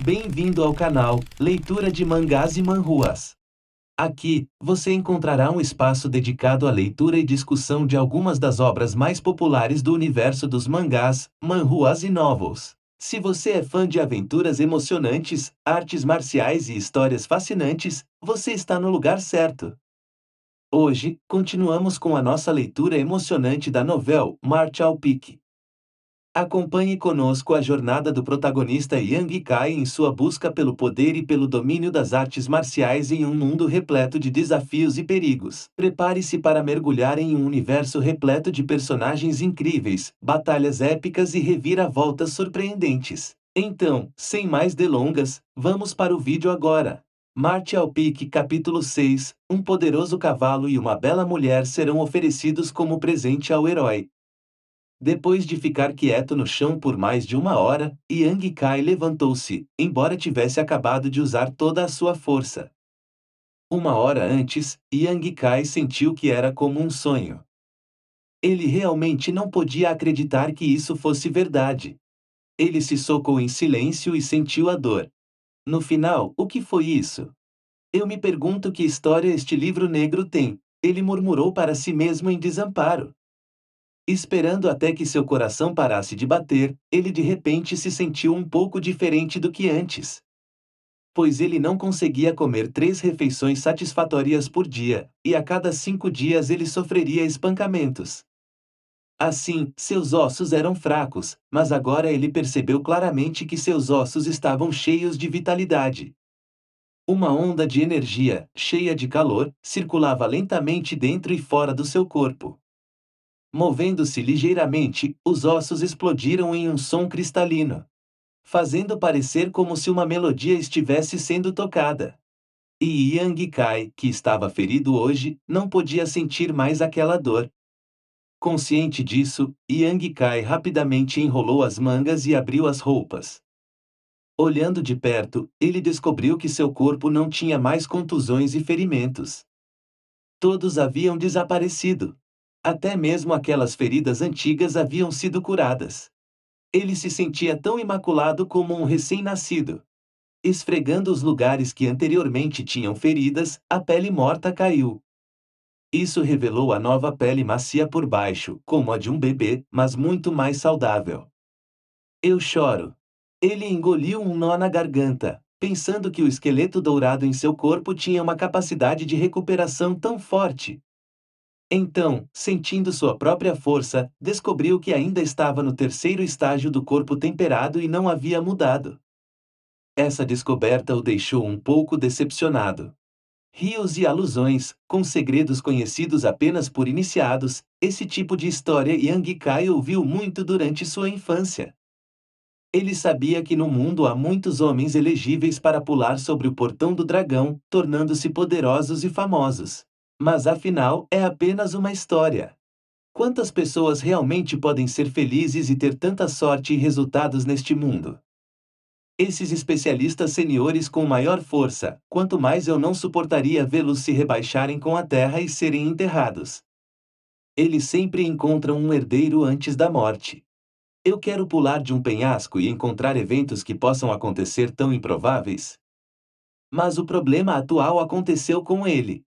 Bem-vindo ao canal Leitura de Mangás e Manhwas. Aqui, você encontrará um espaço dedicado à leitura e discussão de algumas das obras mais populares do universo dos mangás, manhwas e novels. Se você é fã de aventuras emocionantes, artes marciais e histórias fascinantes, você está no lugar certo. Hoje, continuamos com a nossa leitura emocionante da novela March ao Pique. Acompanhe conosco a jornada do protagonista Yang Kai em sua busca pelo poder e pelo domínio das artes marciais em um mundo repleto de desafios e perigos. Prepare-se para mergulhar em um universo repleto de personagens incríveis, batalhas épicas e reviravoltas surpreendentes. Então, sem mais delongas, vamos para o vídeo agora. March ao Pique Capítulo 6 – Um poderoso cavalo e uma bela mulher serão oferecidos como presente ao herói. Depois de ficar quieto no chão por mais de uma hora, Yang Kai levantou-se, embora tivesse acabado de usar toda a sua força. Uma hora antes, Yang Kai sentiu que era como um sonho. Ele realmente não podia acreditar que isso fosse verdade. Ele se socou em silêncio e sentiu a dor. No final, o que foi isso? Eu me pergunto que história este livro negro tem, ele murmurou para si mesmo em desamparo. Esperando até que seu coração parasse de bater, ele de repente se sentiu um pouco diferente do que antes. Pois ele não conseguia comer 3 refeições satisfatórias por dia, e a cada 5 dias ele sofreria espancamentos. Assim, seus ossos eram fracos, mas agora ele percebeu claramente que seus ossos estavam cheios de vitalidade. Uma onda de energia, cheia de calor, circulava lentamente dentro e fora do seu corpo. Movendo-se ligeiramente, os ossos explodiram em um som cristalino, fazendo parecer como se uma melodia estivesse sendo tocada. E Yang Kai, que estava ferido hoje, não podia sentir mais aquela dor. Consciente disso, Yang Kai rapidamente enrolou as mangas e abriu as roupas. Olhando de perto, ele descobriu que seu corpo não tinha mais contusões e ferimentos. Todos haviam desaparecido. Até mesmo aquelas feridas antigas haviam sido curadas. Ele se sentia tão imaculado como um recém-nascido. Esfregando os lugares que anteriormente tinham feridas, a pele morta caiu. Isso revelou a nova pele macia por baixo, como a de um bebê, mas muito mais saudável. Eu choro. Ele engoliu um nó na garganta, pensando que o esqueleto dourado em seu corpo tinha uma capacidade de recuperação tão forte. Então, sentindo sua própria força, descobriu que ainda estava no terceiro estágio do corpo temperado e não havia mudado. Essa descoberta o deixou um pouco decepcionado. Rios e alusões, com segredos conhecidos apenas por iniciados, esse tipo de história Yang Kai ouviu muito durante sua infância. Ele sabia que no mundo há muitos homens elegíveis para pular sobre o portão do dragão, tornando-se poderosos e famosos. Mas afinal, é apenas uma história. Quantas pessoas realmente podem ser felizes e ter tanta sorte e resultados neste mundo? Esses especialistas seniores com maior força, quanto mais eu não suportaria vê-los se rebaixarem com a terra e serem enterrados. Eles sempre encontram um herdeiro antes da morte. Eu quero pular de um penhasco e encontrar eventos que possam acontecer tão improváveis. Mas o problema atual aconteceu com ele.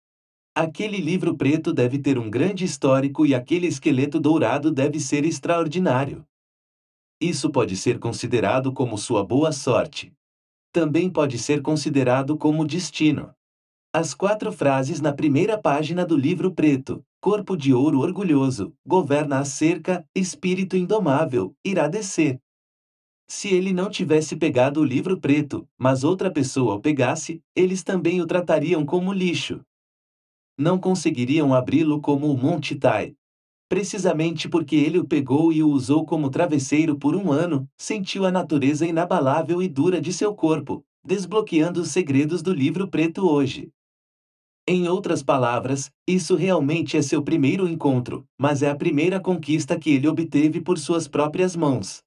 Aquele livro preto deve ter um grande histórico e aquele esqueleto dourado deve ser extraordinário. Isso pode ser considerado como sua boa sorte. Também pode ser considerado como destino. As 4 frases na primeira página do livro preto: corpo de ouro orgulhoso, governa a cerca, espírito indomável, irá descer. Se ele não tivesse pegado o livro preto, mas outra pessoa o pegasse, eles também o tratariam como lixo. Não conseguiriam abri-lo como o Monte Tai. Precisamente porque ele o pegou e o usou como travesseiro por um ano, sentiu a natureza inabalável e dura de seu corpo, desbloqueando os segredos do livro preto hoje. Em outras palavras, isso realmente é seu primeiro encontro, mas é a primeira conquista que ele obteve por suas próprias mãos.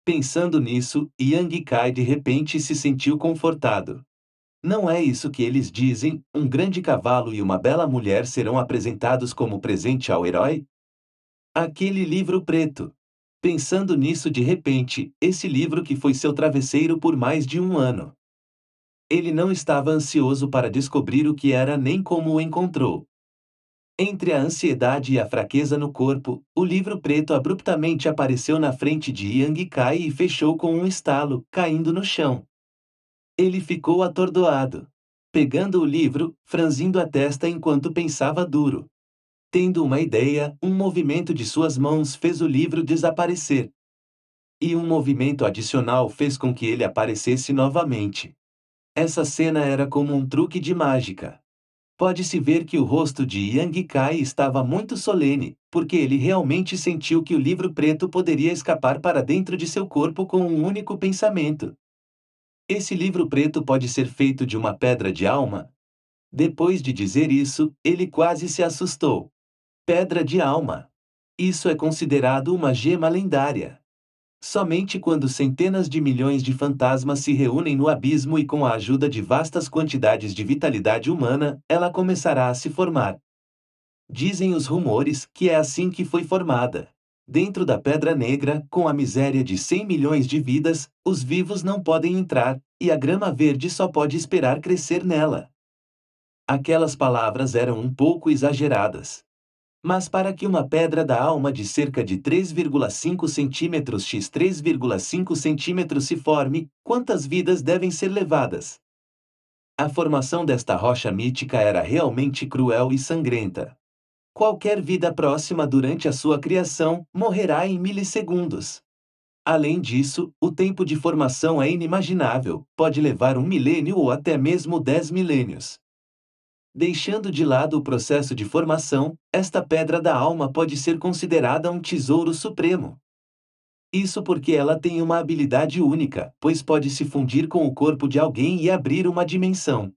Pensando nisso, Yang Kai de repente se sentiu confortado. Não é isso que eles dizem, um grande cavalo e uma bela mulher serão apresentados como presente ao herói? Aquele livro preto. Pensando nisso de repente, esse livro que foi seu travesseiro por mais de um ano. Ele não estava ansioso para descobrir o que era nem como o encontrou. Entre a ansiedade e a fraqueza no corpo, o livro preto abruptamente apareceu na frente de Yang Kai e fechou com um estalo, caindo no chão. Ele ficou atordoado. Pegando o livro, franzindo a testa enquanto pensava duro. Tendo uma ideia, um movimento de suas mãos fez o livro desaparecer. E um movimento adicional fez com que ele aparecesse novamente. Essa cena era como um truque de mágica. Pode-se ver que o rosto de Yang Kai estava muito solene, porque ele realmente sentiu que o livro preto poderia escapar para dentro de seu corpo com um único pensamento. Esse livro preto pode ser feito de uma pedra de alma? Depois de dizer isso, ele quase se assustou. Pedra de alma. Isso é considerado uma gema lendária. Somente quando centenas de milhões de fantasmas se reúnem no abismo e com a ajuda de vastas quantidades de vitalidade humana, ela começará a se formar. Dizem os rumores que é assim que foi formada. Dentro da Pedra Negra, com a miséria de 100 milhões de vidas, os vivos não podem entrar, e a grama verde só pode esperar crescer nela. Aquelas palavras eram um pouco exageradas. Mas para que uma pedra da alma de cerca de 3,5 centímetros x 3,5 centímetros se forme, quantas vidas devem ser levadas? A formação desta rocha mítica era realmente cruel e sangrenta. Qualquer vida próxima durante a sua criação morrerá em milissegundos. Além disso, o tempo de formação é inimaginável, pode levar um milênio ou até mesmo 10 milênios. Deixando de lado o processo de formação, esta pedra da alma pode ser considerada um tesouro supremo. Isso porque ela tem uma habilidade única, pois pode se fundir com o corpo de alguém e abrir uma dimensão.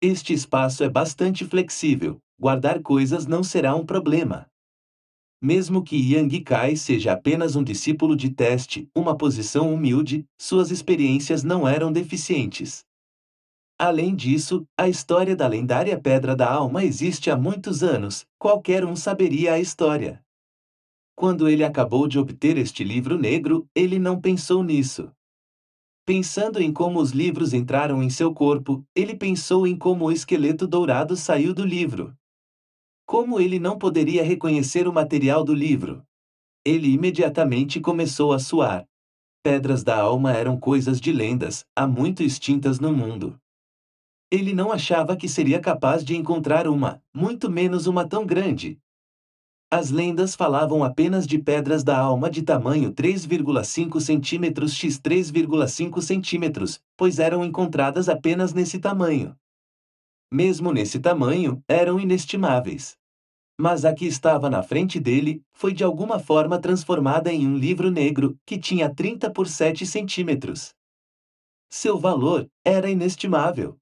Este espaço é bastante flexível, guardar coisas não será um problema. Mesmo que Yang Kai seja apenas um discípulo de teste, uma posição humilde, suas experiências não eram deficientes. Além disso, a história da lendária Pedra da Alma existe há muitos anos, qualquer um saberia a história. Quando ele acabou de obter este livro negro, ele não pensou nisso. Pensando em como os livros entraram em seu corpo, ele pensou em como o esqueleto dourado saiu do livro. Como ele não poderia reconhecer o material do livro? Ele imediatamente começou a suar. Pedras da alma eram coisas de lendas, há muito extintas no mundo. Ele não achava que seria capaz de encontrar uma, muito menos uma tão grande. As lendas falavam apenas de pedras da alma de tamanho 3,5 centímetros x 3,5 centímetros, pois eram encontradas apenas nesse tamanho. Mesmo nesse tamanho, eram inestimáveis. Mas a que estava na frente dele, foi de alguma forma transformada em um livro negro, que tinha 30 por 7 centímetros. Seu valor era inestimável.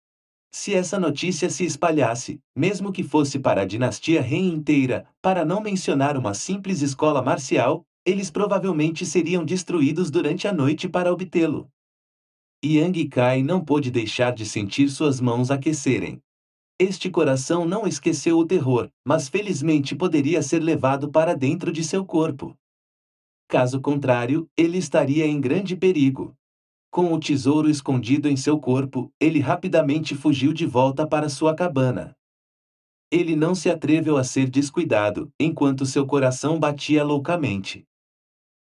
Se essa notícia se espalhasse, mesmo que fosse para a dinastia Ren inteira, para não mencionar uma simples escola marcial, eles provavelmente seriam destruídos durante a noite para obtê-lo. Yang Kai não pôde deixar de sentir suas mãos aquecerem. Este coração não esqueceu o terror, mas felizmente poderia ser levado para dentro de seu corpo. Caso contrário, ele estaria em grande perigo. Com o tesouro escondido em seu corpo, ele rapidamente fugiu de volta para sua cabana. Ele não se atreveu a ser descuidado, enquanto seu coração batia loucamente.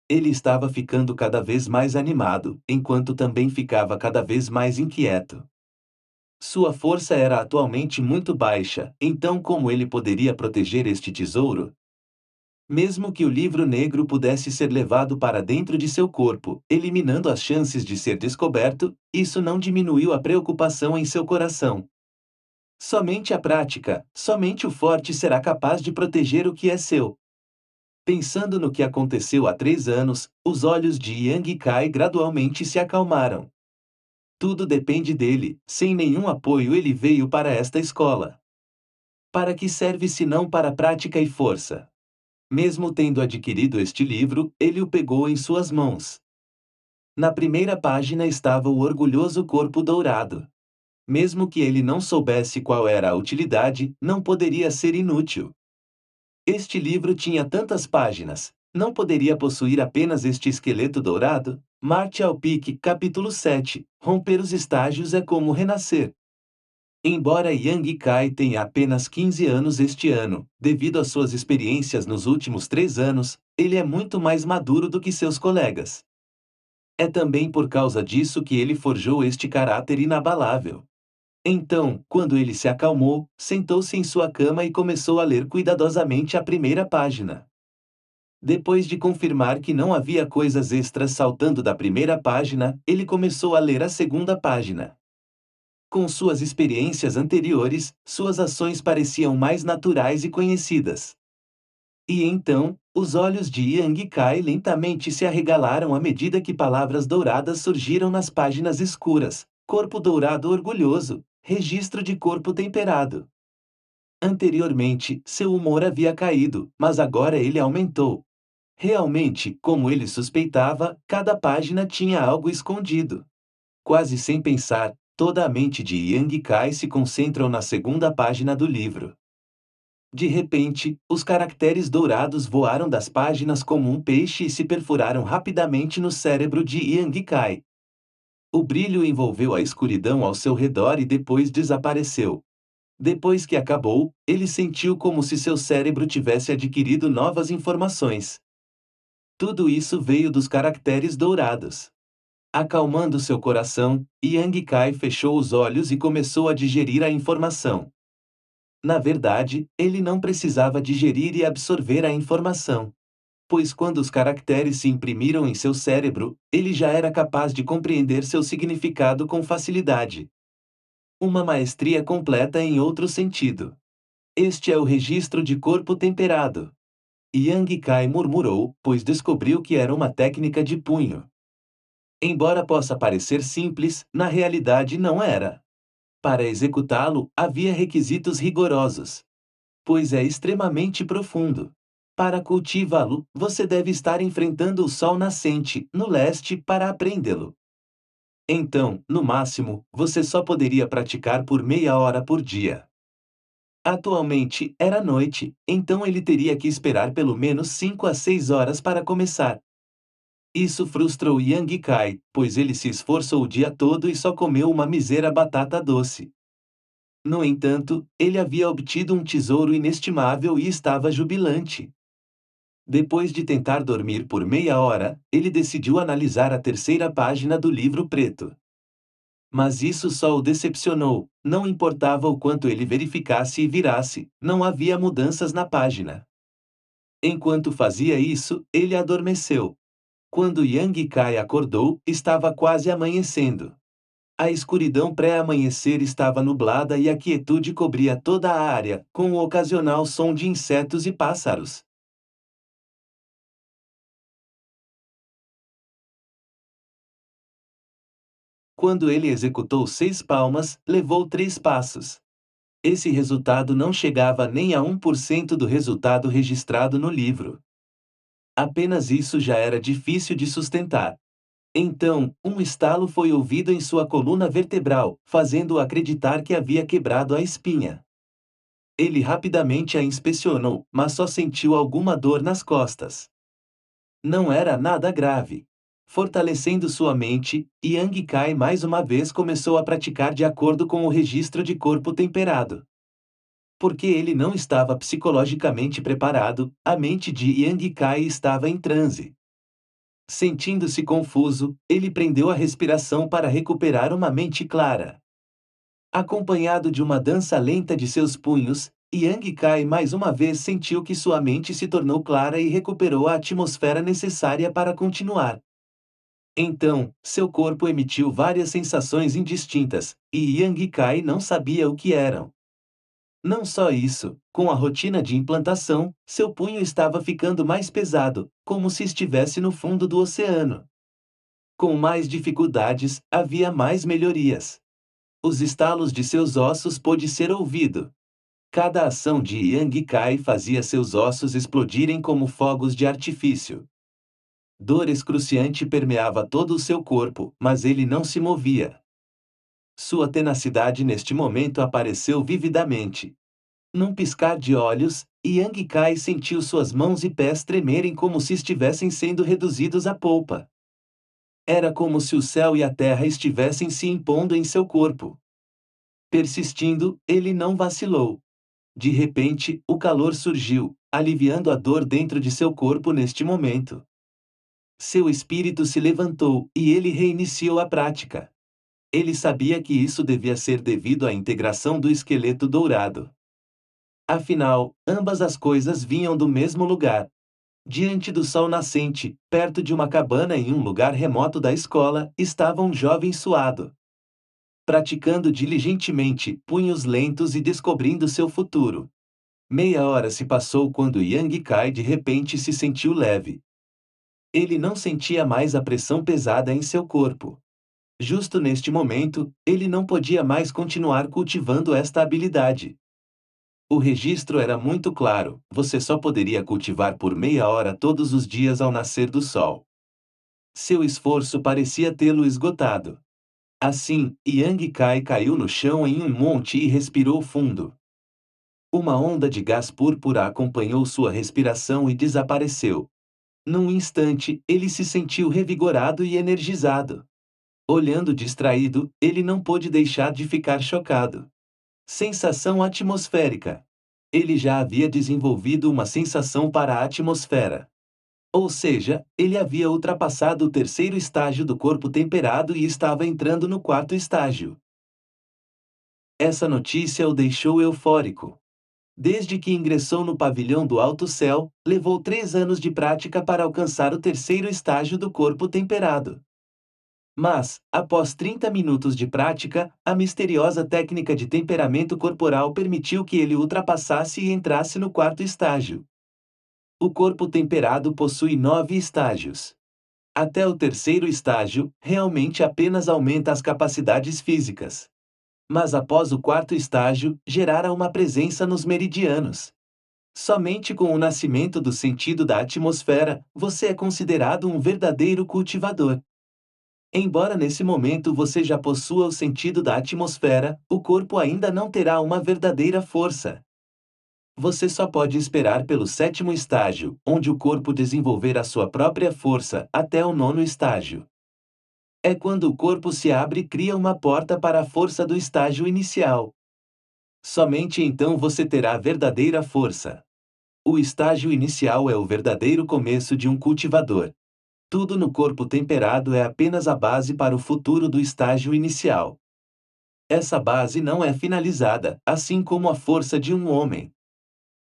Ele estava ficando cada vez mais animado, enquanto também ficava cada vez mais inquieto. Sua força era atualmente muito baixa, então como ele poderia proteger este tesouro? Mesmo que o livro negro pudesse ser levado para dentro de seu corpo, eliminando as chances de ser descoberto, isso não diminuiu a preocupação em seu coração. Somente a prática, somente o forte será capaz de proteger o que é seu. Pensando no que aconteceu há 3 anos, os olhos de Yang Kai gradualmente se acalmaram. Tudo depende dele, sem nenhum apoio ele veio para esta escola. Para que serve se não para prática e força? Mesmo tendo adquirido este livro, ele o pegou em suas mãos. Na primeira página estava o orgulhoso corpo dourado. Mesmo que ele não soubesse qual era a utilidade, não poderia ser inútil. Este livro tinha tantas páginas, Não poderia possuir apenas este esqueleto dourado? Marte ao pique, capítulo 7. Romper os estágios é como renascer. Embora Yang Kai tenha apenas 15 anos este ano, devido às suas experiências nos últimos 3 anos, ele é muito mais maduro do que seus colegas. É também por causa disso que ele forjou este caráter inabalável. Então, quando ele se acalmou, sentou-se em sua cama e começou a ler cuidadosamente a primeira página. Depois de confirmar que não havia coisas extras saltando da primeira página, ele começou a ler a segunda página. Com suas experiências anteriores, suas ações pareciam mais naturais e conhecidas. E então, os olhos de Yang Kai lentamente se arregalaram à medida que palavras douradas surgiram nas páginas escuras. Corpo dourado orgulhoso, registro de corpo temperado. Anteriormente, seu humor havia caído, mas agora ele aumentou. Realmente, como ele suspeitava, cada página tinha algo escondido. Quase sem pensar, toda a mente de Yang Kai se concentrou na segunda página do livro. De repente, os caracteres dourados voaram das páginas como um peixe e se perfuraram rapidamente no cérebro de Yang Kai. O brilho envolveu a escuridão ao seu redor e depois desapareceu. Depois que acabou, ele sentiu como se seu cérebro tivesse adquirido novas informações. Tudo isso veio dos caracteres dourados. Acalmando seu coração, Yang Kai fechou os olhos e começou a digerir a informação. Na verdade, ele não precisava digerir e absorver a informação. Pois quando os caracteres se imprimiram em seu cérebro, ele já era capaz de compreender seu significado com facilidade. Uma maestria completa em outro sentido. Este é o registro de corpo temperado. Yang Kai murmurou, pois descobriu que era uma técnica de punho. Embora possa parecer simples, na realidade não era. Para executá-lo, havia requisitos rigorosos. Pois é extremamente profundo. Para cultivá-lo, você deve estar enfrentando o sol nascente, no leste, para aprendê-lo. Então, no máximo, você só poderia praticar por meia hora por dia. Atualmente, era noite, então ele teria que esperar pelo menos 5 a 6 horas para começar. Isso frustrou Yang Kai, pois ele se esforçou o dia todo e só comeu uma mísera batata doce. No entanto, ele havia obtido um tesouro inestimável e estava jubilante. Depois de tentar dormir por meia hora, ele decidiu analisar a terceira página do livro preto. Mas isso só o decepcionou, não importava o quanto ele verificasse e virasse, não havia mudanças na página. Enquanto fazia isso, ele adormeceu. Quando Yang Kai acordou, estava quase amanhecendo. A escuridão pré-amanhecer estava nublada e a quietude cobria toda a área, com o ocasional som de insetos e pássaros. Quando ele executou 6 palmas, levou 3 passos. Esse resultado não chegava nem a 1% do resultado registrado no livro. Apenas isso já era difícil de sustentar. Então, um estalo foi ouvido em sua coluna vertebral, fazendo-o acreditar que havia quebrado a espinha. Ele rapidamente a inspecionou, mas só sentiu alguma dor nas costas. Não era nada grave. Fortalecendo sua mente, Yang Kai mais uma vez começou a praticar de acordo com o registro de corpo temperado. Porque ele não estava psicologicamente preparado, a mente de Yang Kai estava em transe. Sentindo-se confuso, ele prendeu a respiração para recuperar uma mente clara. Acompanhado de uma dança lenta de seus punhos, Yang Kai mais uma vez sentiu que sua mente se tornou clara e recuperou a atmosfera necessária para continuar. Então, seu corpo emitiu várias sensações indistintas, e Yang Kai não sabia o que eram. Não só isso, com a rotina de implantação, seu punho estava ficando mais pesado, como se estivesse no fundo do oceano. Com mais dificuldades, havia mais melhorias. Os estalos de seus ossos pôde ser ouvido. Cada ação de Yang Kai fazia seus ossos explodirem como fogos de artifício. Dor excruciante permeava todo o seu corpo, mas ele não se movia. Sua tenacidade neste momento apareceu vividamente. Num piscar de olhos, Yang Kai sentiu suas mãos e pés tremerem como se estivessem sendo reduzidos a polpa. Era como se o céu e a terra estivessem se impondo em seu corpo. Persistindo, ele não vacilou. De repente, o calor surgiu, aliviando a dor dentro de seu corpo neste momento. Seu espírito se levantou, e ele reiniciou a prática. Ele sabia que isso devia ser devido à integração do esqueleto dourado. Afinal, ambas as coisas vinham do mesmo lugar. Diante do sol nascente, perto de uma cabana em um lugar remoto da escola, estava um jovem suado. Praticando diligentemente, punhos lentos e descobrindo seu futuro. Meia hora se passou quando Yang Kai de repente se sentiu leve. Ele não sentia mais a pressão pesada em seu corpo. Justo neste momento, ele não podia mais continuar cultivando esta habilidade. O registro era muito claro: você só poderia cultivar por meia hora todos os dias ao nascer do sol. Seu esforço parecia tê-lo esgotado. Assim, Yang Kai caiu no chão em um monte e respirou fundo. Uma onda de gás púrpura acompanhou sua respiração e desapareceu. Num instante, ele se sentiu revigorado e energizado. Olhando distraído, ele não pôde deixar de ficar chocado. Sensação atmosférica. Ele já havia desenvolvido uma sensação para a atmosfera. Ou seja, ele havia ultrapassado o terceiro estágio do corpo temperado e estava entrando no quarto estágio. Essa notícia o deixou eufórico. Desde que ingressou no pavilhão do alto céu, levou 3 anos de prática para alcançar o terceiro estágio do corpo temperado. Mas, após 30 minutos de prática, a misteriosa técnica de temperamento corporal permitiu que ele ultrapassasse e entrasse no quarto estágio. O corpo temperado possui 9 estágios. Até o terceiro estágio, realmente apenas aumenta as capacidades físicas. Mas após o quarto estágio, gerara uma presença nos meridianos. Somente com o nascimento do sentido da atmosfera, você é considerado um verdadeiro cultivador. Embora nesse momento você já possua o sentido da atmosfera, o corpo ainda não terá uma verdadeira força. Você só pode esperar pelo sétimo estágio, onde o corpo desenvolver a sua própria força, até o nono estágio. É quando o corpo se abre e cria uma porta para a força do estágio inicial. Somente então você terá a verdadeira força. O estágio inicial é o verdadeiro começo de um cultivador. Tudo no corpo temperado é apenas a base para o futuro do estágio inicial. Essa base não é finalizada, assim como a força de um homem.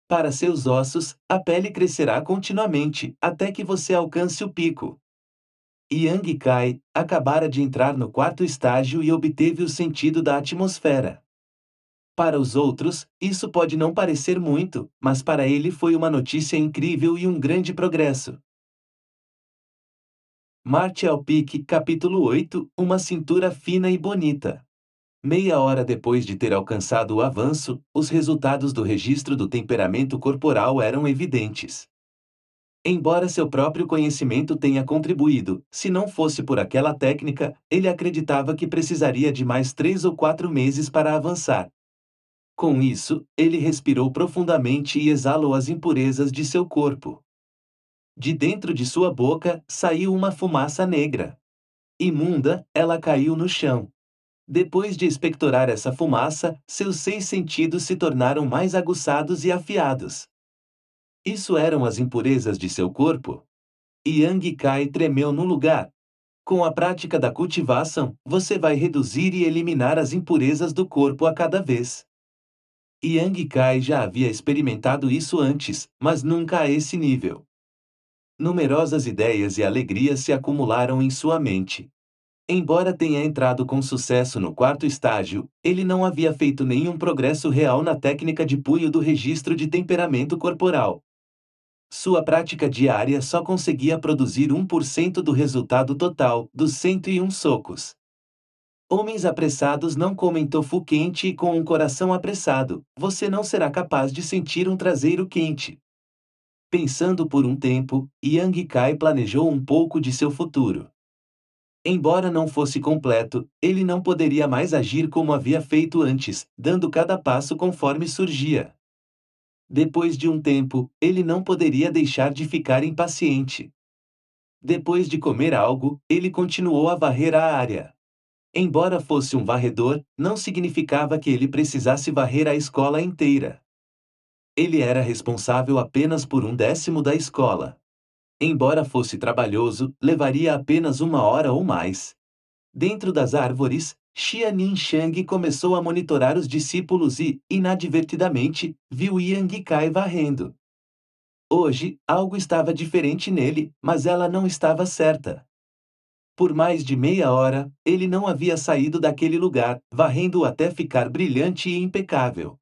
Para seus ossos, a pele crescerá continuamente, até que você alcance o pico. Yang Kai acabara de entrar no quarto estágio e obteve o sentido da atmosfera. Para os outros, isso pode não parecer muito, mas para ele foi uma notícia incrível e um grande progresso. Martial Peak Capítulo 8 Uma cintura fina e bonita. Meia hora depois de ter alcançado o avanço, os resultados do registro do temperamento corporal eram evidentes. Embora seu próprio conhecimento tenha contribuído, se não fosse por aquela técnica, ele acreditava que precisaria de mais 3 ou 4 meses para avançar. Com isso, ele respirou profundamente e exalou as impurezas de seu corpo. De dentro de sua boca, saiu uma fumaça negra. Imunda, ela caiu no chão. Depois de expectorar essa fumaça, seus 6 sentidos se tornaram mais aguçados e afiados. Isso eram as impurezas de seu corpo? Yang Kai tremeu no lugar. Com a prática da cultivação, você vai reduzir e eliminar as impurezas do corpo a cada vez. Yang Kai já havia experimentado isso antes, mas nunca a esse nível. Numerosas ideias e alegrias se acumularam em sua mente. Embora tenha entrado com sucesso no quarto estágio, ele não havia feito nenhum progresso real na técnica de punho do registro de temperamento corporal. Sua prática diária só conseguia produzir 1% do resultado total, dos 101 socos. Homens apressados não comem tofu quente e com um coração apressado, você não será capaz de sentir um traseiro quente. Pensando por um tempo, Yang Kai planejou um pouco de seu futuro. Embora não fosse completo, ele não poderia mais agir como havia feito antes, dando cada passo conforme surgia. Depois de um tempo, ele não poderia deixar de ficar impaciente. Depois de comer algo, ele continuou a varrer a área. Embora fosse um varredor, não significava que ele precisasse varrer a escola inteira. Ele era responsável apenas por 1/10 da escola. Embora fosse trabalhoso, levaria apenas 1 hora ou mais. Dentro das árvores, Xianin Shang começou a monitorar os discípulos e, inadvertidamente, viu Yang Kai varrendo. Hoje, algo estava diferente nele, mas ela não estava certa. Por mais de meia hora, ele não havia saído daquele lugar, varrendo até ficar brilhante e impecável.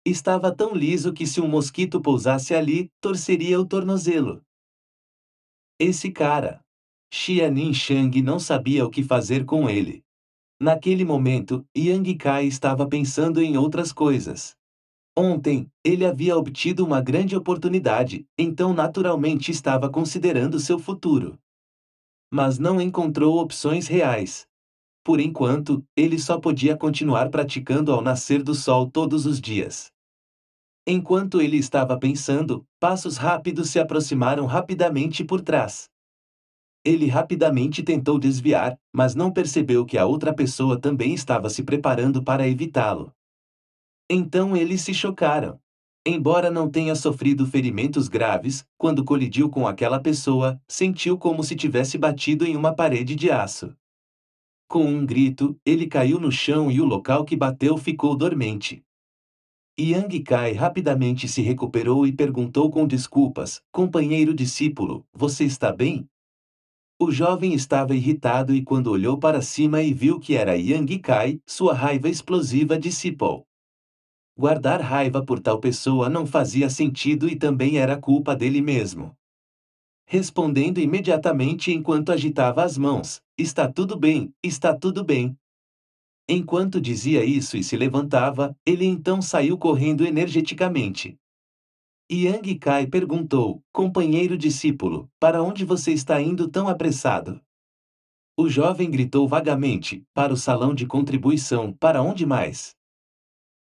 Estava tão liso que se um mosquito pousasse ali, torceria o tornozelo. Esse cara. Xianin Shang não sabia o que fazer com ele. Naquele momento, Yang Kai estava pensando em outras coisas. Ontem, ele havia obtido uma grande oportunidade, então naturalmente estava considerando seu futuro. Mas não encontrou opções reais. Por enquanto, ele só podia continuar praticando ao nascer do sol todos os dias. Enquanto ele estava pensando, passos rápidos se aproximaram rapidamente por trás. Ele rapidamente tentou desviar, mas não percebeu que a outra pessoa também estava se preparando para evitá-lo. Então eles se chocaram. Embora não tenha sofrido ferimentos graves, quando colidiu com aquela pessoa, sentiu como se tivesse batido em uma parede de aço. Com um grito, ele caiu no chão e o local que bateu ficou dormente. Yang Kai rapidamente se recuperou e perguntou com desculpas: companheiro discípulo, você está bem? O jovem estava irritado e quando olhou para cima e viu que era Yang Kai, sua raiva explosiva dissipou. Guardar raiva por tal pessoa não fazia sentido e também era culpa dele mesmo. Respondendo imediatamente enquanto agitava as mãos: está tudo bem, está tudo bem. Enquanto dizia isso e se levantava, ele então saiu correndo energeticamente. Yang Kai perguntou: companheiro discípulo, para onde você está indo tão apressado? O jovem gritou vagamente: para o salão de contribuição, para onde mais?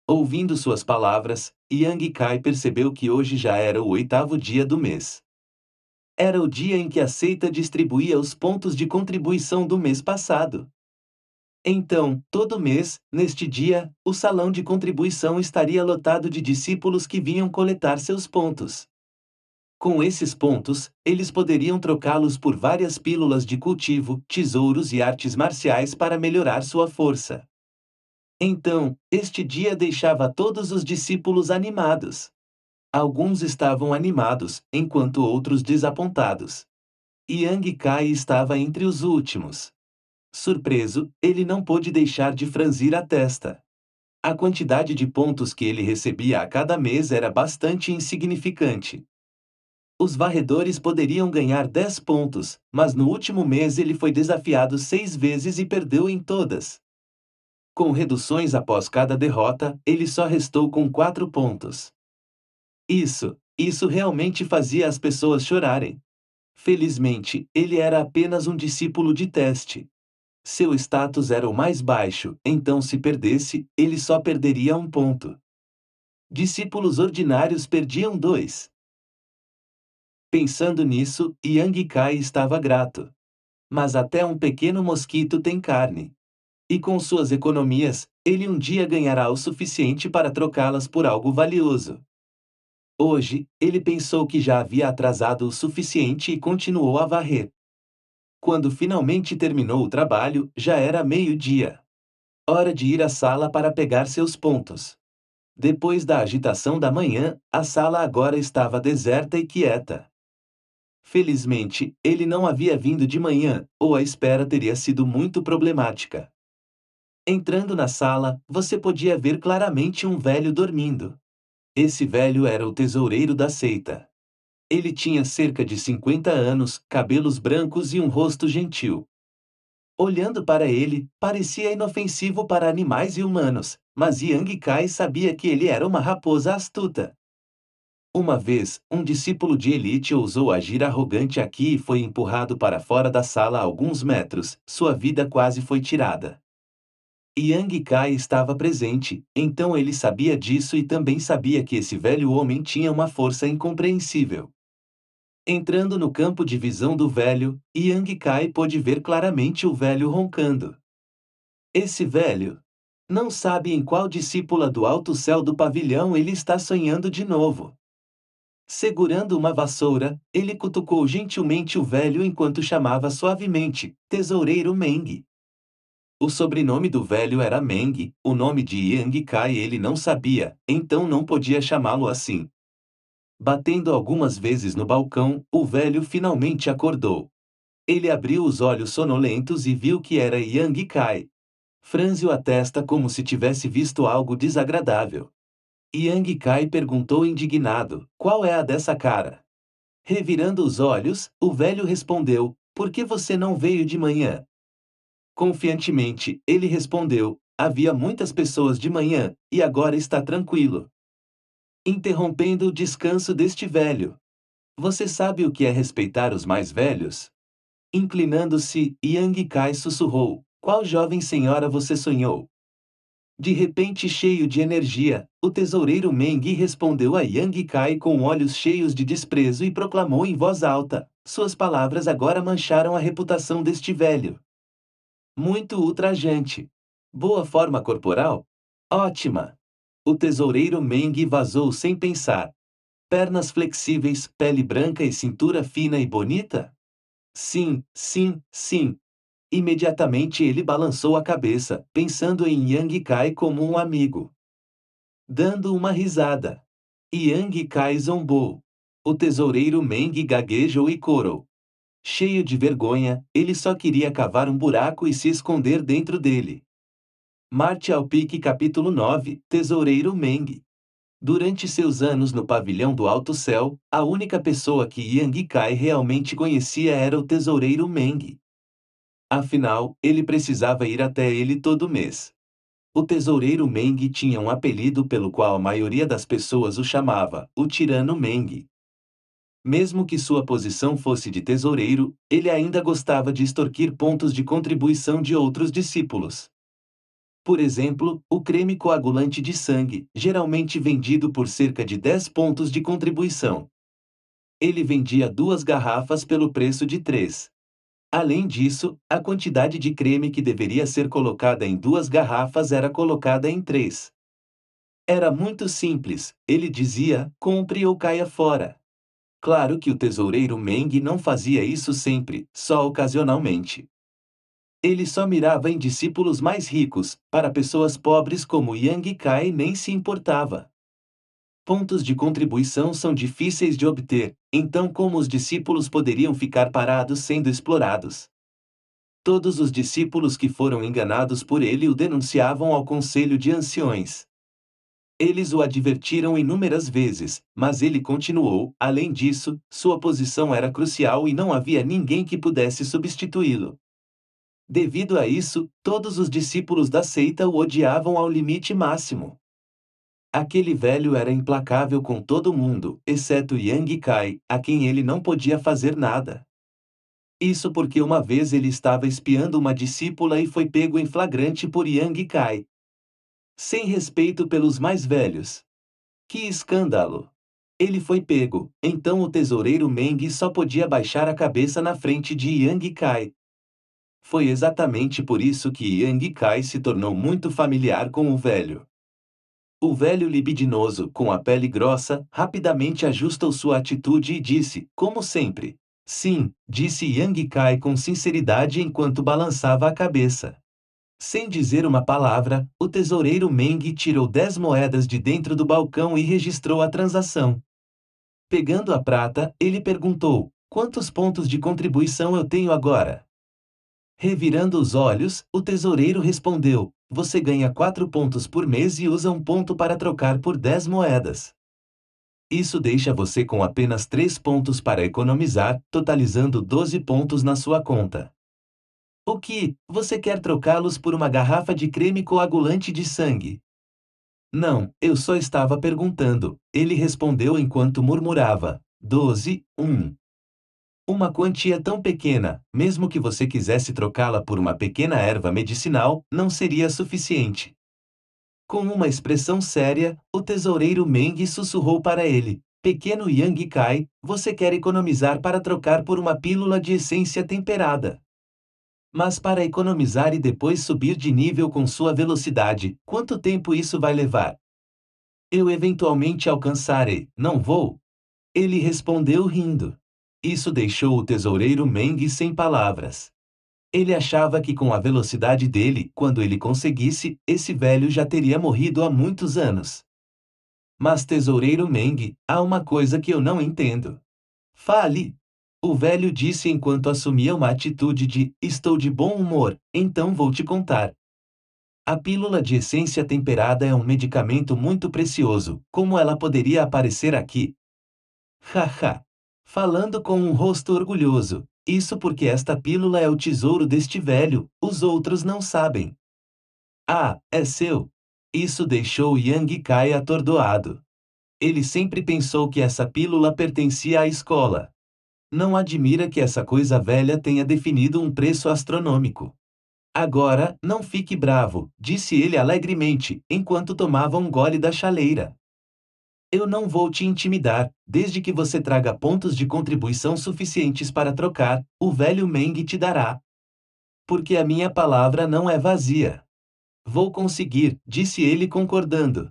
Ouvindo suas palavras, Yang Kai percebeu que hoje já era o 8º dia do mês. Era o dia em que a seita distribuía os pontos de contribuição do mês passado. Então, todo mês, neste dia, o salão de contribuição estaria lotado de discípulos que vinham coletar seus pontos. Com esses pontos, eles poderiam trocá-los por várias pílulas de cultivo, tesouros e artes marciais para melhorar sua força. Então, este dia deixava todos os discípulos animados. Alguns estavam animados, enquanto outros desapontados. Yang Kai estava entre os últimos. Surpreso, ele não pôde deixar de franzir a testa. A quantidade de pontos que ele recebia a cada mês era bastante insignificante. Os varredores poderiam ganhar 10 pontos, mas no último mês ele foi desafiado 6 vezes e perdeu em todas. Com reduções após cada derrota, ele só restou com 4 pontos. Isso realmente fazia as pessoas chorarem. Felizmente, ele era apenas um discípulo de teste. Seu status era o mais baixo, então se perdesse, ele só perderia 1 ponto. Discípulos ordinários perdiam 2. Pensando nisso, Yang Kai estava grato. Mas até um pequeno mosquito tem carne. E com suas economias, ele um dia ganhará o suficiente para trocá-las por algo valioso. Hoje, ele pensou que já havia atrasado o suficiente e continuou a varrer. Quando finalmente terminou o trabalho, já era meio-dia. Hora de ir à sala para pegar seus pontos. Depois da agitação da manhã, a sala agora estava deserta e quieta. Felizmente, ele não havia vindo de manhã, ou a espera teria sido muito problemática. Entrando na sala, você podia ver claramente um velho dormindo. Esse velho era o tesoureiro da seita. Ele tinha cerca de 50 anos, cabelos brancos e um rosto gentil. Olhando para ele, parecia inofensivo para animais e humanos, mas Yang Kai sabia que ele era uma raposa astuta. Uma vez, um discípulo de elite ousou agir arrogante aqui e foi empurrado para fora da sala a alguns metros, sua vida quase foi tirada. Yang Kai estava presente, então ele sabia disso e também sabia que esse velho homem tinha uma força incompreensível. Entrando no campo de visão do velho, Yang Kai pôde ver claramente o velho roncando. Esse velho não sabe em qual discípula do alto céu do pavilhão ele está sonhando de novo. Segurando uma vassoura, ele cutucou gentilmente o velho enquanto chamava suavemente, Tesoureiro Meng. O sobrenome do velho era Meng, o nome de Yang Kai ele não sabia, então não podia chamá-lo assim. Batendo algumas vezes no balcão, o velho finalmente acordou. Ele abriu os olhos sonolentos e viu que era Yang Kai. Franziu a testa como se tivesse visto algo desagradável. Yang Kai perguntou indignado, qual é a dessa cara? Revirando os olhos, o velho respondeu, por que você não veio de manhã? Confiantemente, ele respondeu, havia muitas pessoas de manhã, e agora está tranquilo. Interrompendo o descanso deste velho. Você sabe o que é respeitar os mais velhos? Inclinando-se, Yang Kai sussurrou, qual jovem senhora você sonhou? De repente cheio de energia, o tesoureiro Meng respondeu a Yang Kai com olhos cheios de desprezo e proclamou em voz alta, suas palavras agora mancharam a reputação deste velho. Muito ultrajante. Boa forma corporal? Ótima. O tesoureiro Meng vazou sem pensar. Pernas flexíveis, pele branca e cintura fina e bonita? Sim, sim, sim. Imediatamente ele balançou a cabeça, pensando em Yang Kai como um amigo. Dando uma risada. Yang Kai zombou. O tesoureiro Meng gaguejou e corou. Cheio de vergonha, ele só queria cavar um buraco e se esconder dentro dele. Marte ao Pique Capítulo 9, Tesoureiro Meng. Durante seus anos no pavilhão do Alto Céu, a única pessoa que Yang Kai realmente conhecia era o tesoureiro Meng. Afinal, ele precisava ir até ele todo mês. O tesoureiro Meng tinha um apelido pelo qual a maioria das pessoas o chamava, o Tirano Meng. Mesmo que sua posição fosse de tesoureiro, ele ainda gostava de extorquir pontos de contribuição de outros discípulos. Por exemplo, o creme coagulante de sangue, geralmente vendido por cerca de 10 pontos de contribuição. Ele vendia 2 garrafas pelo preço de 3. Além disso, a quantidade de creme que deveria ser colocada em 2 garrafas era colocada em 3. Era muito simples, ele dizia, compre ou caia fora. Claro que o tesoureiro Meng não fazia isso sempre, só ocasionalmente. Ele só mirava em discípulos mais ricos, para pessoas pobres como Yang Kai nem se importava. Pontos de contribuição são difíceis de obter, então como os discípulos poderiam ficar parados sendo explorados? Todos os discípulos que foram enganados por ele o denunciavam ao conselho de anciões. Eles o advertiram inúmeras vezes, mas ele continuou, além disso, sua posição era crucial e não havia ninguém que pudesse substituí-lo. Devido a isso, todos os discípulos da seita o odiavam ao limite máximo. Aquele velho era implacável com todo mundo, exceto Yang Kai, a quem ele não podia fazer nada. Isso porque uma vez ele estava espiando uma discípula e foi pego em flagrante por Yang Kai. Sem respeito pelos mais velhos. Que escândalo! Ele foi pego, então o tesoureiro Meng só podia baixar a cabeça na frente de Yang Kai. Foi exatamente por isso que Yang Kai se tornou muito familiar com o velho. O velho libidinoso, com a pele grossa, rapidamente ajustou sua atitude e disse, como sempre. Sim, disse Yang Kai com sinceridade enquanto balançava a cabeça. Sem dizer uma palavra, o tesoureiro Meng tirou 10 moedas de dentro do balcão e registrou a transação. Pegando a prata, ele perguntou, quantos pontos de contribuição eu tenho agora? Revirando os olhos, o tesoureiro respondeu, você ganha 4 pontos por mês e usa 1 ponto para trocar por 10 moedas. Isso deixa você com apenas 3 pontos para economizar, totalizando 12 pontos na sua conta. O que, você quer trocá-los por uma garrafa de creme coagulante de sangue? Não, eu só estava perguntando, ele respondeu enquanto murmurava, 12, 1. Uma quantia tão pequena, mesmo que você quisesse trocá-la por uma pequena erva medicinal, não seria suficiente. Com uma expressão séria, o tesoureiro Meng sussurrou para ele: Pequeno Yang Kai, você quer economizar para trocar por uma pílula de essência temperada. Mas para economizar e depois subir de nível com sua velocidade, quanto tempo isso vai levar? Eu eventualmente alcançarei, não vou? Ele respondeu rindo. Isso deixou o tesoureiro Meng sem palavras. Ele achava que com a velocidade dele, quando ele conseguisse, esse velho já teria morrido há muitos anos. Mas tesoureiro Meng, há uma coisa que eu não entendo. Fale! O velho disse enquanto assumia uma atitude de: estou de bom humor, então vou te contar. A pílula de essência temperada é um medicamento muito precioso, como ela poderia aparecer aqui? Haha! Falando com um rosto orgulhoso, isso porque esta pílula é o tesouro deste velho, os outros não sabem. Ah, é seu! Isso deixou Yang Kai atordoado. Ele sempre pensou que essa pílula pertencia à escola. Não admira que essa coisa velha tenha definido um preço astronômico. Agora, não fique bravo, disse ele alegremente, enquanto tomava um gole da chaleira. Eu não vou te intimidar, desde que você traga pontos de contribuição suficientes para trocar, o velho Meng te dará. Porque a minha palavra não é vazia. Vou conseguir, disse ele concordando.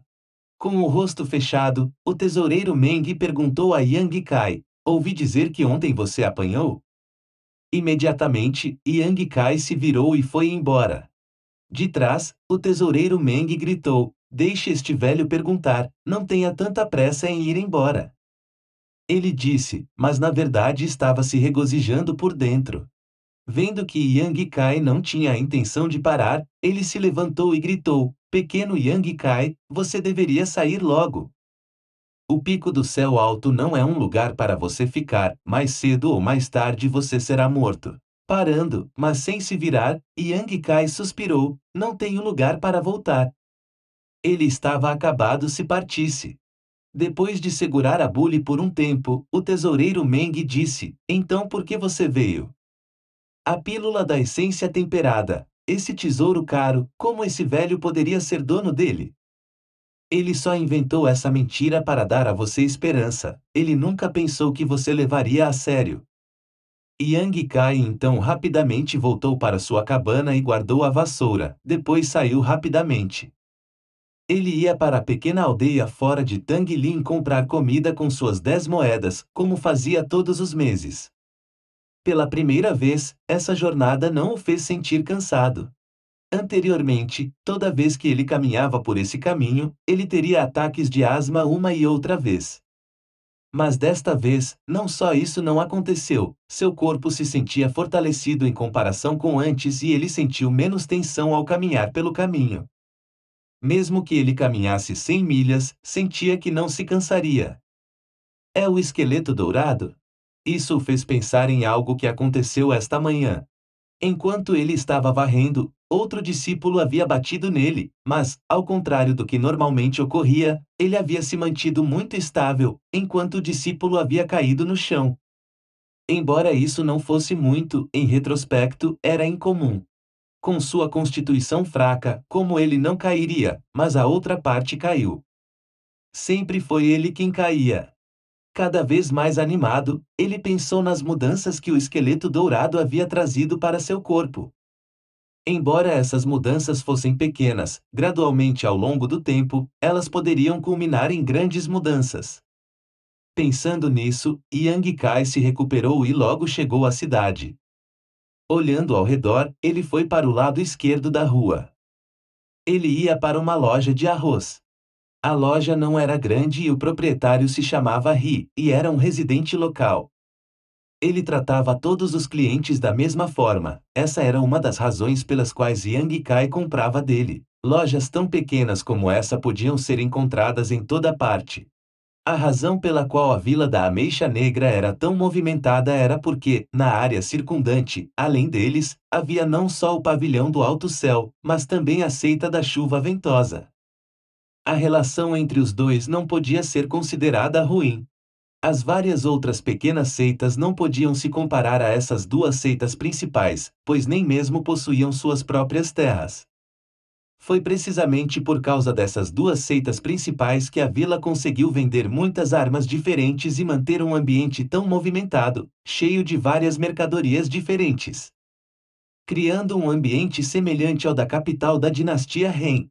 Com o rosto fechado, o tesoureiro Meng perguntou a Yang Kai: Ouvi dizer que ontem você apanhou? Imediatamente, Yang Kai se virou e foi embora. De trás, o tesoureiro Meng gritou: Deixe este velho perguntar, não tenha tanta pressa em ir embora. Ele disse, mas na verdade estava se regozijando por dentro. Vendo que Yang Kai não tinha a intenção de parar, ele se levantou e gritou: Pequeno Yang Kai, você deveria sair logo. O pico do céu alto não é um lugar para você ficar, mais cedo ou mais tarde você será morto. Parando, mas sem se virar, Yang Kai suspirou: Não tenho lugar para voltar. Ele estava acabado se partisse. Depois de segurar a bule por um tempo, o tesoureiro Meng disse: Então por que você veio? A pílula da essência temperada. Esse tesouro caro, como esse velho poderia ser dono dele? Ele só inventou essa mentira para dar a você esperança. Ele nunca pensou que você levaria a sério. Yang Kai então rapidamente voltou para sua cabana e guardou a vassoura, depois saiu rapidamente. Ele ia para a pequena aldeia fora de Tanglin comprar comida com suas 10 moedas, como fazia todos os meses. Pela primeira vez, essa jornada não o fez sentir cansado. Anteriormente, toda vez que ele caminhava por esse caminho, ele teria ataques de asma uma e outra vez. Mas desta vez, não só isso não aconteceu, seu corpo se sentia fortalecido em comparação com antes e ele sentiu menos tensão ao caminhar pelo caminho. Mesmo que ele caminhasse 100 milhas, sentia que não se cansaria. É o esqueleto dourado? Isso o fez pensar em algo que aconteceu esta manhã. Enquanto ele estava varrendo, outro discípulo havia batido nele, mas, ao contrário do que normalmente ocorria, ele havia se mantido muito estável, enquanto o discípulo havia caído no chão. Embora isso não fosse muito, em retrospecto, era incomum. Com sua constituição fraca, como ele não cairia, mas a outra parte caiu. Sempre foi ele quem caía. Cada vez mais animado, ele pensou nas mudanças que o esqueleto dourado havia trazido para seu corpo. Embora essas mudanças fossem pequenas, gradualmente ao longo do tempo, elas poderiam culminar em grandes mudanças. Pensando nisso, Yang Kai se recuperou e logo chegou à cidade. Olhando ao redor, ele foi para o lado esquerdo da rua. Ele ia para uma loja de arroz. A loja não era grande e o proprietário se chamava Ri, e era um residente local. Ele tratava todos os clientes da mesma forma, essa era uma das razões pelas quais Yang Kai comprava dele. Lojas tão pequenas como essa podiam ser encontradas em toda parte. A razão pela qual a Vila da Ameixa Negra era tão movimentada era porque, na área circundante, além deles, havia não só o pavilhão do Alto Céu, mas também a seita da chuva ventosa. A relação entre os dois não podia ser considerada ruim. As várias outras pequenas seitas não podiam se comparar a essas duas seitas principais, pois nem mesmo possuíam suas próprias terras. Foi precisamente por causa dessas duas seitas principais que a vila conseguiu vender muitas armas diferentes e manter um ambiente tão movimentado, cheio de várias mercadorias diferentes, criando um ambiente semelhante ao da capital da dinastia Han.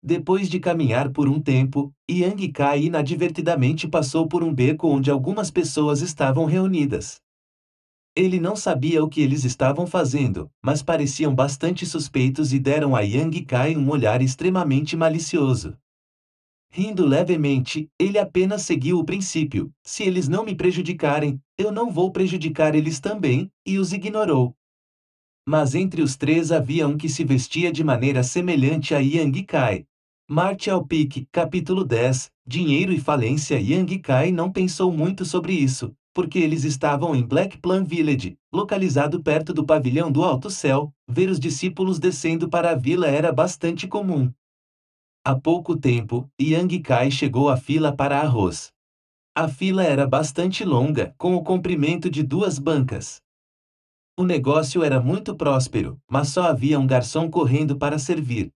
Depois de caminhar por um tempo, Yang Kai inadvertidamente passou por um beco onde algumas pessoas estavam reunidas. Ele não sabia o que eles estavam fazendo, mas pareciam bastante suspeitos e deram a Yang Kai um olhar extremamente malicioso. Rindo levemente, ele apenas seguiu o princípio: se eles não me prejudicarem, eu não vou prejudicar eles também, e os ignorou. Mas entre os três havia um que se vestia de maneira semelhante a Yang Kai. Martial Peak, capítulo 10, Dinheiro e Falência. Yang Kai não pensou muito sobre isso, porque eles estavam em Black Plum Village, localizado perto do pavilhão do Alto Céu. Ver os discípulos descendo para a vila era bastante comum. Há pouco tempo, Yang Kai chegou à fila para arroz. A fila era bastante longa, com o comprimento de 2 bancas. O negócio era muito próspero, mas só havia um garçom correndo para servir.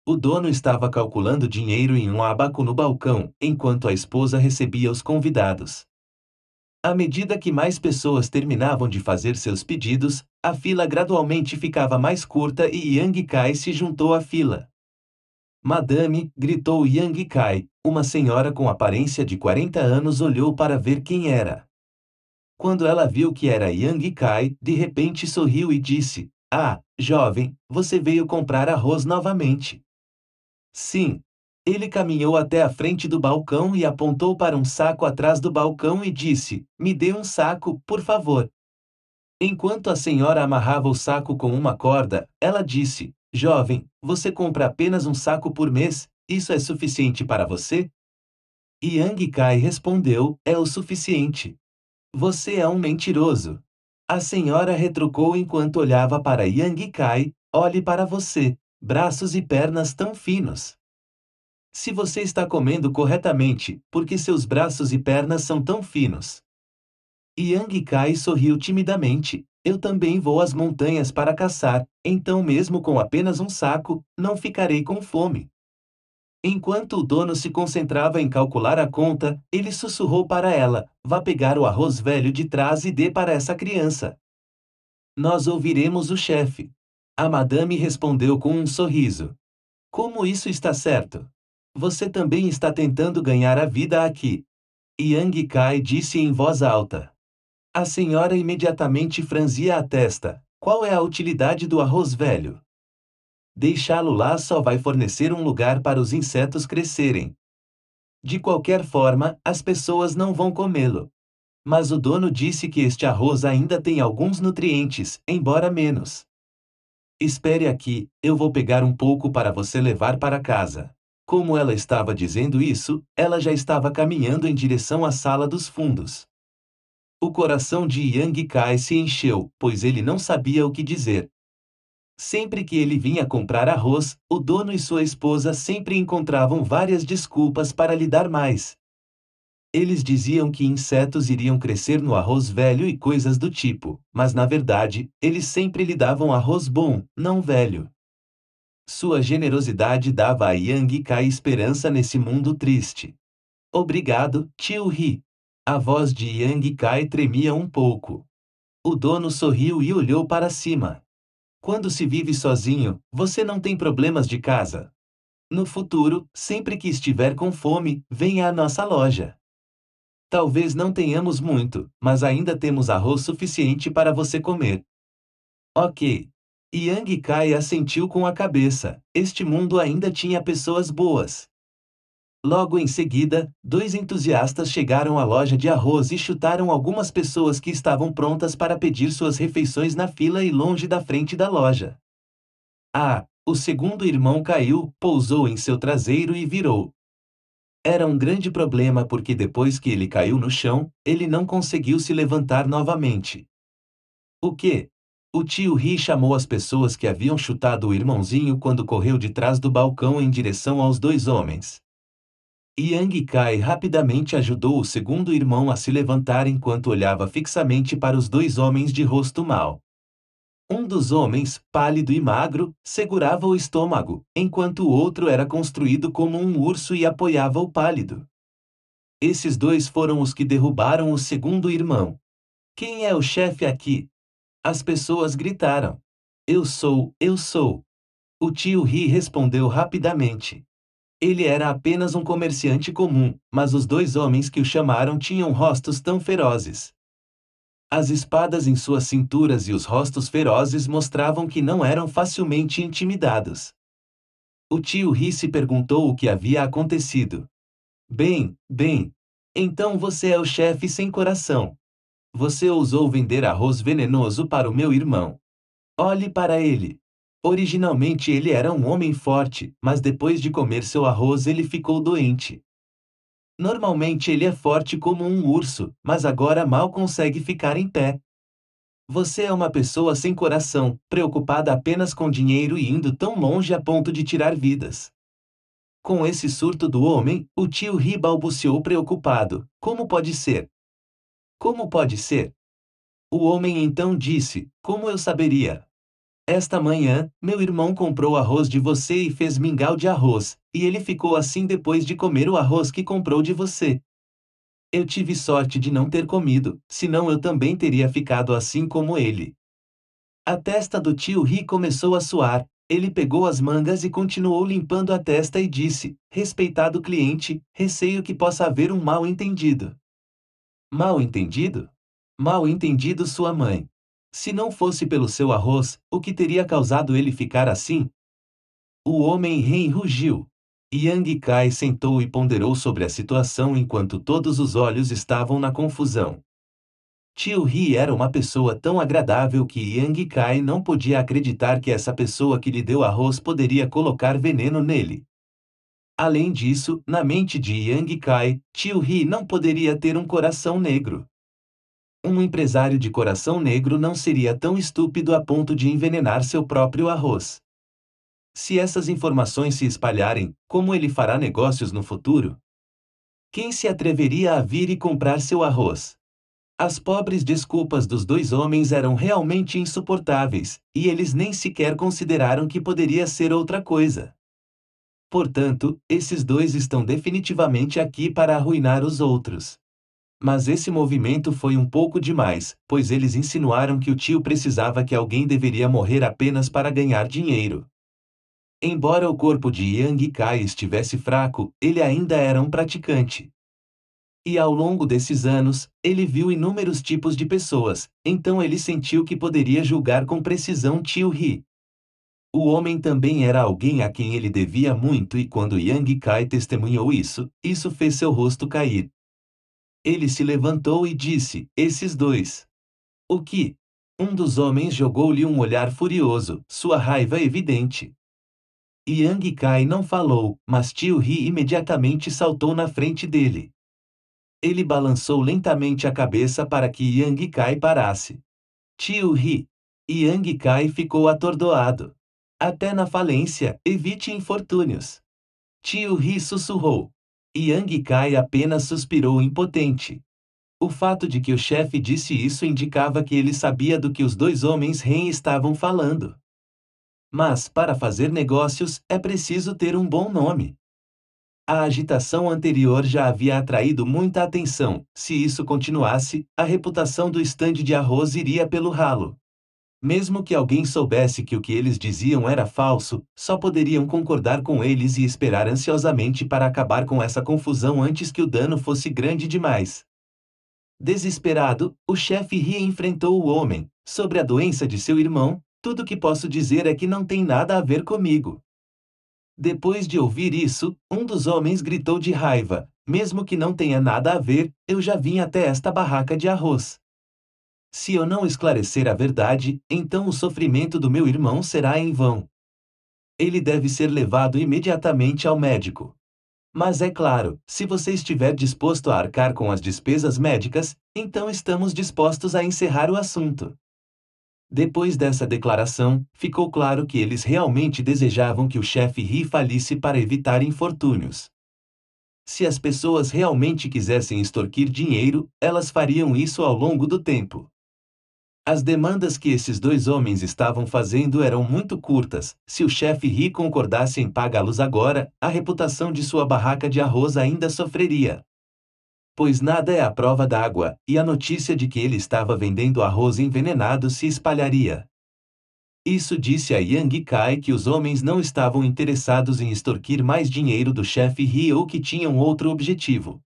O dono estava calculando dinheiro em um abaco no balcão, enquanto a esposa recebia os convidados. À medida que mais pessoas terminavam de fazer seus pedidos, a fila gradualmente ficava mais curta e Yang Kai se juntou à fila. Madame, gritou Yang Kai, uma senhora com aparência de 40 anos olhou para ver quem era. Quando ela viu que era Yang Kai, de repente sorriu e disse: "Ah, jovem, você veio comprar arroz novamente." Sim. Ele caminhou até a frente do balcão e apontou para um saco atrás do balcão e disse: "Me dê um saco, por favor." Enquanto a senhora amarrava o saco com uma corda, ela disse: "Jovem, você compra apenas um saco por mês, isso é suficiente para você?" Yang Kai respondeu: "É o suficiente." "Você é um mentiroso." A senhora retrucou enquanto olhava para Yang Kai: "Olhe para você, braços e pernas tão finos. Se você está comendo corretamente, por que seus braços e pernas são tão finos?" Yang Kai sorriu timidamente: "Eu também vou às montanhas para caçar, então mesmo com apenas um saco, não ficarei com fome." Enquanto o dono se concentrava em calcular a conta, ele sussurrou para ela: "Vá pegar o arroz velho de trás e dê para essa criança. Nós ouviremos o chefe." A madame respondeu com um sorriso: "Como isso está certo? Você também está tentando ganhar a vida aqui." Yang Kai disse em voz alta. A senhora imediatamente franzia a testa: "Qual é a utilidade do arroz velho? Deixá-lo lá só vai fornecer um lugar para os insetos crescerem. De qualquer forma, as pessoas não vão comê-lo." Mas o dono disse que este arroz ainda tem alguns nutrientes, embora menos. "Espere aqui, eu vou pegar um pouco para você levar para casa." Como ela estava dizendo isso, ela já estava caminhando em direção à sala dos fundos. O coração de Yang Kai se encheu, pois ele não sabia o que dizer. Sempre que ele vinha comprar arroz, o dono e sua esposa sempre encontravam várias desculpas para lhe dar mais. Eles diziam que insetos iriam crescer no arroz velho e coisas do tipo, mas na verdade, eles sempre lhe davam arroz bom, não velho. Sua generosidade dava a Yang Kai esperança nesse mundo triste. "Obrigado, tio Ri." A voz de Yang Kai tremia um pouco. O dono sorriu e olhou para cima. "Quando se vive sozinho, você não tem problemas de casa. No futuro, sempre que estiver com fome, venha à nossa loja. Talvez não tenhamos muito, mas ainda temos arroz suficiente para você comer." Ok. Yang Kai assentiu com a cabeça. Este mundo ainda tinha pessoas boas. Logo em seguida, 2 entusiastas chegaram à loja de arroz e chutaram algumas pessoas que estavam prontas para pedir suas refeições na fila e longe da frente da loja. O segundo irmão caiu, pousou em seu traseiro e virou. Era um grande problema porque depois que ele caiu no chão, ele não conseguiu se levantar novamente. "O quê?" O tio Ri chamou as pessoas que haviam chutado o irmãozinho quando correu de trás do balcão em direção aos 2 homens. Yang Kai rapidamente ajudou o segundo irmão a se levantar enquanto olhava fixamente para os dois homens de rosto mau. Um dos homens, pálido e magro, segurava o estômago, enquanto o outro era construído como um urso e apoiava o pálido. Esses dois foram os que derrubaram o segundo irmão. Quem é o chefe aqui? As pessoas gritaram. Eu sou, eu sou. O tio Ri respondeu rapidamente. Ele era apenas um comerciante comum, mas os dois homens que o chamaram tinham rostos tão ferozes. As espadas em suas cinturas e os rostos ferozes mostravam que não eram facilmente intimidados. O tio Ri se perguntou o que havia acontecido. Bem, então você é o chefe sem coração. Você ousou vender arroz venenoso para o meu irmão. Olhe para ele. Originalmente ele era um homem forte, mas depois de comer seu arroz ele ficou doente. Normalmente ele é forte como um urso, mas agora mal consegue ficar em pé. Você é uma pessoa sem coração, preocupada apenas com dinheiro e indo tão longe a ponto de tirar vidas. Com esse surto do homem, o tio Ri balbuciou preocupado. Como pode ser? Como pode ser? O homem então disse: Como eu saberia? Esta manhã, meu irmão comprou arroz de você e fez mingau de arroz, e ele ficou assim depois de comer o arroz que comprou de você. Eu tive sorte de não ter comido, senão eu também teria ficado assim como ele. A testa do tio Ri começou a suar. Ele pegou as mangas e continuou limpando a testa e disse: Respeitado cliente, receio que possa haver um mal-entendido. Mal-entendido? Mal-entendido sua mãe. Se não fosse pelo seu arroz, o que teria causado ele ficar assim? O homem rei rugiu. Yang Kai sentou e ponderou sobre a situação enquanto todos os olhos estavam na confusão. Tio Ri era uma pessoa tão agradável que Yang Kai não podia acreditar que essa pessoa que lhe deu arroz poderia colocar veneno nele. Além disso, na mente de Yang Kai, Tio Ri não poderia ter um coração negro. Um empresário de coração negro não seria tão estúpido a ponto de envenenar seu próprio arroz. Se essas informações se espalharem, como ele fará negócios no futuro? Quem se atreveria a vir e comprar seu arroz? As pobres desculpas dos dois homens eram realmente insuportáveis, e eles nem sequer consideraram que poderia ser outra coisa. Portanto, esses dois estão definitivamente aqui para arruinar os outros. Mas esse movimento foi um pouco demais, pois eles insinuaram que o tio precisava que alguém deveria morrer apenas para ganhar dinheiro. Embora o corpo de Yang Kai estivesse fraco, ele ainda era um praticante. E ao longo desses anos, ele viu inúmeros tipos de pessoas, então ele sentiu que poderia julgar com precisão Tio Ri. O homem também era alguém a quem ele devia muito e quando Yang Kai testemunhou isso, isso fez seu rosto cair. Ele se levantou e disse: Esses dois. O que? Um dos homens jogou-lhe um olhar furioso, sua raiva evidente. Yang Kai não falou, mas Tio Ri imediatamente saltou na frente dele. Ele balançou lentamente a cabeça para que Yang Kai parasse. Tio Ri. Yang Kai ficou atordoado. Até na falência, evite infortúnios. Tio Ri sussurrou. Yang Kai apenas suspirou impotente. O fato de que o chefe disse isso indicava que ele sabia do que os dois homens Ren estavam falando. Mas, para fazer negócios, é preciso ter um bom nome. A agitação anterior já havia atraído muita atenção. Se isso continuasse, a reputação do estande de arroz iria pelo ralo. Mesmo que alguém soubesse que o que eles diziam era falso, só poderiam concordar com eles e esperar ansiosamente para acabar com essa confusão antes que o dano fosse grande demais. Desesperado, o chefe Ri enfrentou o homem. Sobre a doença de seu irmão, tudo que posso dizer é que não tem nada a ver comigo. Depois de ouvir isso, um dos homens gritou de raiva: Mesmo que não tenha nada a ver, eu já vim até esta barraca de arroz. Se eu não esclarecer a verdade, então o sofrimento do meu irmão será em vão. Ele deve ser levado imediatamente ao médico. Mas é claro, se você estiver disposto a arcar com as despesas médicas, então estamos dispostos a encerrar o assunto. Depois dessa declaração, ficou claro que eles realmente desejavam que o chefe Ri falisse para evitar infortúnios. Se as pessoas realmente quisessem extorquir dinheiro, elas fariam isso ao longo do tempo. As demandas que esses dois homens estavam fazendo eram muito curtas. Se o chefe Ri concordasse em pagá-los agora, a reputação de sua barraca de arroz ainda sofreria. Pois nada é à prova d'água, e a notícia de que ele estava vendendo arroz envenenado se espalharia. Isso disse a Yang Kai que os homens não estavam interessados em extorquir mais dinheiro do chefe Ri ou que tinham outro objetivo.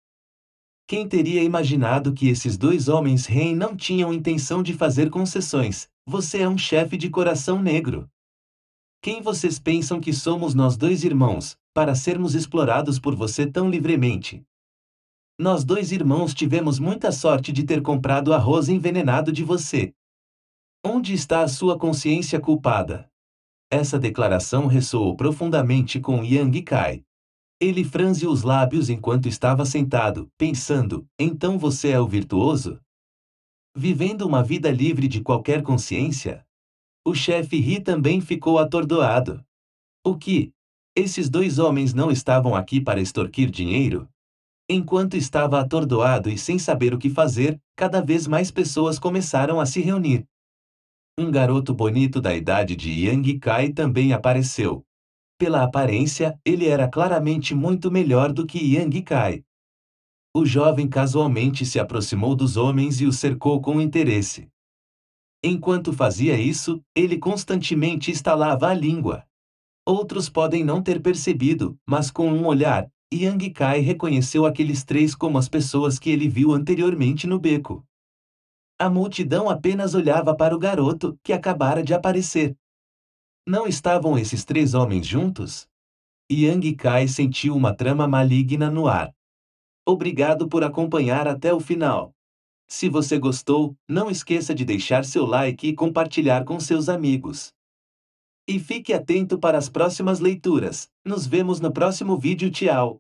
Quem teria imaginado que esses dois homens Ren não tinham intenção de fazer concessões? Você é um chefe de coração negro. Quem vocês pensam que somos nós dois irmãos, para sermos explorados por você tão livremente? Nós dois irmãos tivemos muita sorte de ter comprado arroz envenenado de você. Onde está a sua consciência culpada? Essa declaração ressoou profundamente com Yang Kai. Ele franziu os lábios enquanto estava sentado, pensando: então você é o virtuoso? Vivendo uma vida livre de qualquer consciência? O chefe Ri também ficou atordoado. O que? Esses dois homens não estavam aqui para extorquir dinheiro? Enquanto estava atordoado e sem saber o que fazer, cada vez mais pessoas começaram a se reunir. Um garoto bonito da idade de Yang Kai também apareceu. Pela aparência, ele era claramente muito melhor do que Yang Kai. O jovem casualmente se aproximou dos homens e os cercou com interesse. Enquanto fazia isso, ele constantemente estalava a língua. Outros podem não ter percebido, mas com um olhar, Yang Kai reconheceu aqueles três como as pessoas que ele viu anteriormente no beco. A multidão apenas olhava para o garoto, que acabara de aparecer. Não estavam esses três homens juntos? Yang Kai sentiu uma trama maligna no ar. Obrigado por acompanhar até o final. Se você gostou, não esqueça de deixar seu like e compartilhar com seus amigos. E fique atento para as próximas leituras. Nos vemos no próximo vídeo. Tchau!